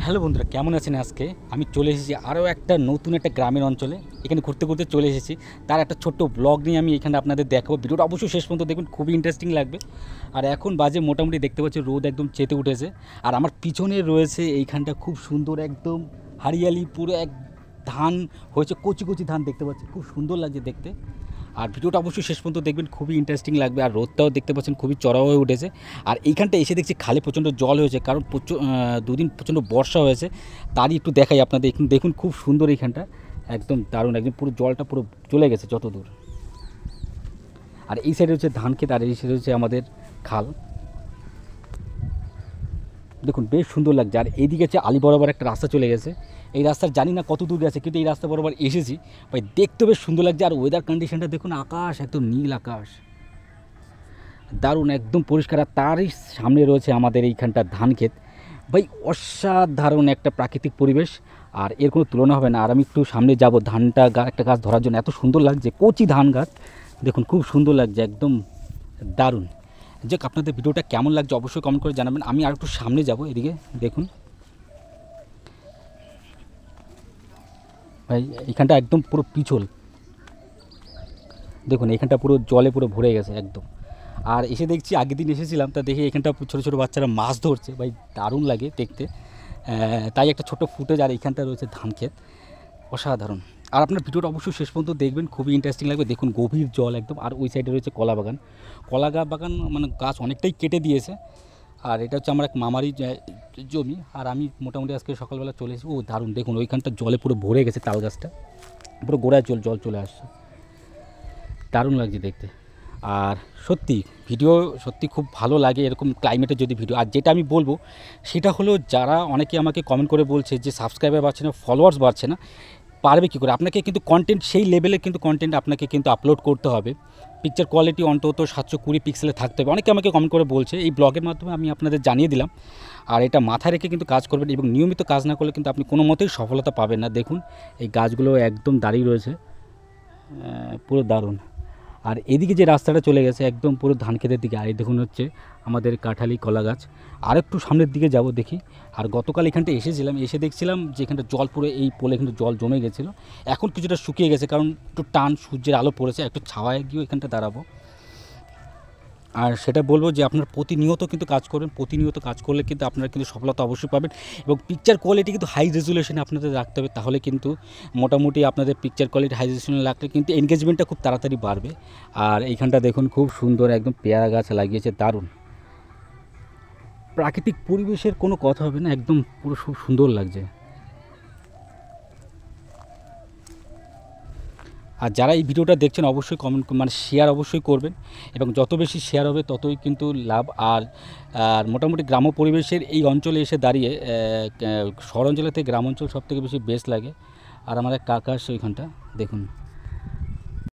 Hello বন্ধুরা, কেমন আছেন? আজকে আমি চলে এসেছি আরও একটা নতুন একটা গ্রামের অঞ্চলে। এখানে ঘুরতে ঘুরতে চলে এসেছি। তার একটা ছোট্ট ব্লগ নিয়ে আমি এখানে আপনাদের দেখাবো। ভিডিওটা অবশ্যই শেষ পর্যন্ত দেখবেন, খুবই ইন্টারেস্টিং লাগবে। আর এখন বাজে মোটামুটি দেখতে পাচ্ছি রোদ একদম চেতে উঠেছে। আর আমার পিছনে রয়েছে এইখানটা খুব সুন্দর একদম হারিয়ালি, পুরো এক ধান হয়েছে, কচি কচি ধান দেখতে পাচ্ছি, খুব সুন্দর লাগছে দেখতে। আর ভিডিওটা অবশ্যই শেষ পর্যন্ত দেখবেন, খুবই ইন্টারেস্টিং লাগবে। আর রোদটাও দেখতে পাচ্ছেন খুবই চড়া হয়ে উঠেছে। আর এইখানটা এসে দেখছি খালে প্রচণ্ড জল হয়েছে, কারণ দুদিন প্রচণ্ড বর্ষা হয়েছে। তারই একটু দেখাই আপনাদের। এখন দেখুন খুব সুন্দর এইখানটা, একদম দারুণ, একদম পুরো জলটা পুরো চলে গেছে যত দূর। আর এই সাইডে হচ্ছে ধান ক্ষেত, আর এই সাইডে হচ্ছে আমাদের খাল। দেখুন বেশ সুন্দর লাগছে। আর এইদিকে হচ্ছে আলি বরাবর একটা রাস্তা চলে গেছে। এই রাস্তার জানি না কত দূর গেছে, কিন্তু এই রাস্তা বরাবর এসেছি ভাই, দেখতে বেশ সুন্দর লাগছে। আর ওয়েদার কন্ডিশনটা দেখুন, আকাশ একদম নীল আকাশ, দারুণ একদম পরিষ্কার। আর তারই সামনে রয়েছে আমাদের এইখানটা ধান ক্ষেত। ভাই অসাধারণ একটা প্রাকৃতিক পরিবেশ, আর এর কোনো তুলনা হবে না। আর আমি একটু সামনে যাব ধানটা একটা গাছ ধরার জন্য, এত সুন্দর লাগছে, কচি ধান গাছ দেখুন, খুব সুন্দর লাগছে, একদম দারুণ। যাক, আপনাদের ভিডিওটা কেমন লাগছে অবশ্যই কমেন্ট করে জানাবেন। আমি আর একটু সামনে যাব, এদিকে দেখুন ভাই, এইখানটা একদম পুরো পিছল, দেখুন এখানটা পুরো জলে পুরো ভরে গেছে একদম। আর এসে দেখছি, আগের দিন এসেছিলাম, তা দেখি এখানটা ছোটো ছোটো বাচ্চারা মাছ ধরছে, ভাই দারুণ লাগে দেখতে। তাই একটা ছোটো ফুটেজ। আর এইখানটা রয়েছে ধান ক্ষেত, অসাধারণ। আর আপনার ভিডিওটা অবশ্যই শেষ পর্যন্ত দেখবেন, খুবই ইন্টারেস্টিং লাগবে। দেখুন গভীর জল একদম। আর ওই সাইডে রয়েছে কলা বাগান। বাগান মানে গাছ অনেকটাই কেটে দিয়েছে। আর এটা হচ্ছে আমার এক মামারই জমি। আর আমি মোটামুটি আজকে সকালবেলা চলে এসেছি। ও দারুণ, দেখুন ওইখানটা জলে পুরো ভরে গেছে, তাল গাছটা পুরো গোড়ায় জল চলে আসছে, দারুণ লাগছে দেখতে। আর সত্যি ভিডিও সত্যি খুব ভালো লাগে এরকম ক্লাইমেটের যদি ভিডিও। আর যেটা আমি বলবো সেটা হলো, যারা অনেকে আমাকে কমেন্ট করে বলছে যে সাবস্ক্রাইবার বাড়ছে না, ফলোয়ার্স বাড়ছে না, পারবে কী করে? আপনাকে কিন্তু কন্টেন্ট সেই লেভেলে কিন্তু কন্টেন্ট আপনাকে কিন্তু আপলোড করতে হবে। পিকচার কোয়ালিটি অন্তত 720 পিক্সেলে থাকতে হবে। অনেকে আমাকে কমেন্ট করে বলছে, এই ব্লগের মাধ্যমে আমি আপনাদের জানিয়ে দিলাম। আর এটা মাথায় রেখে কিন্তু কাজ করবেন, এবং নিয়মিত কাজ না করলে কিন্তু আপনি কোনো মতেই সফলতা পাবেন না। দেখুন এই গাছগুলো একদম দাঁড়িয়ে রয়েছে, পুরো দারুণ। আর এদিকে যে রাস্তাটা চলে গেছে একদম পুরো ধান ক্ষেতের দিকে। আর এই দেখুন হচ্ছে আমাদের কাঁঠালি কলা গাছ। আর একটু সামনের দিকে যাব দেখি। আর গতকাল এখানটা এসেছিলাম, এসে দেখছিলাম যে এখানটা জল পুরো এই পোলে কিন্তু জল জমে গেছিলো। এখন কিছুটা শুকিয়ে গেছে, কারণ একটু টান সূর্যের আলো পড়েছে। একটু ছাওয়ায় গিয়েও এখানটা দাঁড়াবো। আর সেটা বলবো যে আপনার প্রতিনিয়ত কিন্তু কাজ করবেন, প্রতিনিয়ত কাজ করলে কিন্তু আপনারা কিন্তু সফলতা অবশ্যই পাবেন। এবং পিকচার কোয়ালিটি কিন্তু হাই রেজুলেশনে আপনাদের রাখতে হবে, তাহলে কিন্তু মোটামুটি আপনাদের পিকচার কোয়ালিটি হাই রেজুলেশনে রাখলে কিন্তু এনগেজমেন্টটা খুব তাড়াতাড়ি বাড়বে। আর এইখানটা দেখুন খুব সুন্দর একদম পেয়ারা গাছ লাগিয়েছে, দারুণ প্রাকৃতিক পরিবেশের কোনো কথা হবে না, একদম পুরো খুব সুন্দর লাগছে। আর যারা এই ভিডিওটা দেখছেন অবশ্যই কমেন্ট মানে শেয়ার অবশ্যই করবেন, এবং যত বেশি শেয়ার হবে ততই কিন্তু লাভ। আর আর মোটামুটি গ্রাম্য পরিবেশের এই অঞ্চলে এসে দাঁড়িয়ে শহর অঞ্চলের থেকে গ্রাম অঞ্চল সবথেকে বেশি বেস্ট লাগে। আর আমার এক কাকা ওইখানটা দেখুন।